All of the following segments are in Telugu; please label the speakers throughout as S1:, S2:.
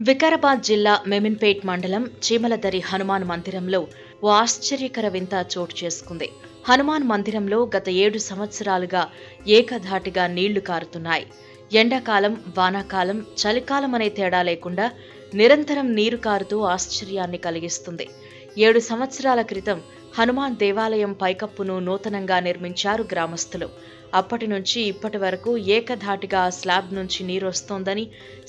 S1: వికారాబాద్ జిల్లా మెమిన్పేట్ మండలం చీమలదరి హనుమాన్ మందిరంలో ఓ ఆశ్చర్యకర వింత చోటు చేసుకుంది. హనుమాన్ మందిరంలో గత 7 సంవత్సరాలుగా ఏకధాటిగా నీళ్లు కారుతున్నాయి. ఎండాకాలం, వానాకాలం, చలికాలం అనే తేడా లేకుండా నిరంతరం నీరు కారుతూ ఆశ్చర్యాన్ని కలిగిస్తుంది. 7 సంవత్సరాల క్రితం హనుమాన్ దేవాలయం పైకప్పును నూతనంగా నిర్మించారు గ్రామస్తులు. అప్పటి నుంచి ఇప్పటి వరకు ఏకధాటిగా స్లాబ్ నుంచి నీరొస్తోందని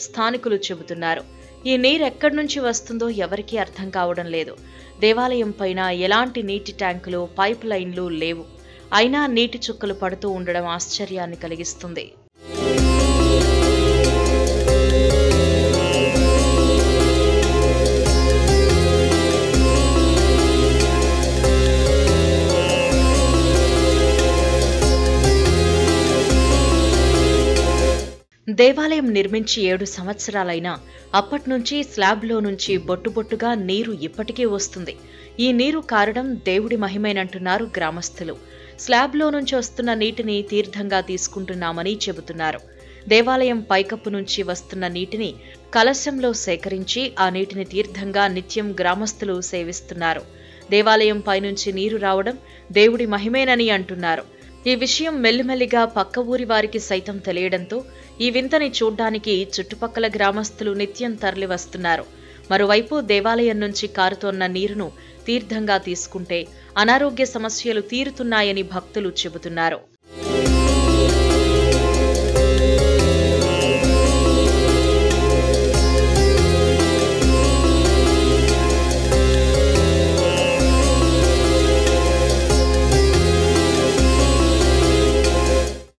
S1: స్థానికులు చెబుతున్నారు. ఈ నీరు ఎక్కడి నుంచి వస్తుందో ఎవరికీ అర్థం కావడం లేదు. దేవాలయం పైన ఎలాంటి నీటి ట్యాంకులు, పైప్ లైన్లు లేవు. అయినా నీటి చుక్కలు పడుతూ ఉండడం ఆశ్చర్యాన్ని కలిగిస్తుంది. దేవాలయం నిర్మించి 7 సంవత్సరాలైనా అప్పట్నుంచి స్లాబ్లో నుంచి బొట్టుబొట్టుగా నీరు ఇప్పటికీ వస్తుంది. ఈ నీరు కారడం దేవుడి మహిమేనంటున్నారు గ్రామస్తులు. స్లాబ్లో నుంచి వస్తున్న నీటిని తీర్థంగా తీసుకుంటున్నామని చెబుతున్నారు. దేవాలయం పైకప్పు నుంచి వస్తున్న నీటిని కలశంలో సేకరించి ఆ నీటిని తీర్థంగా నిత్యం గ్రామస్తులు సేవిస్తున్నారు. దేవాలయం పైనుంచి నీరు రావడం దేవుడి మహిమేనని అంటున్నారు. ఈ విషయం మెల్లిమెల్లిగా పక్క ఊరి వారికి సైతం తెలియడంతో ఈ వింతని చూడ్డానికి చుట్టుపక్కల గ్రామస్తులు నిత్యం తరలి వస్తున్నారు. మరోవైపు దేవాలయం నుంచి కారుతోన్న నీరును తీర్థంగా తీసుకుంటే అనారోగ్య సమస్యలు తీరుతున్నాయని భక్తులు చెబుతున్నారు.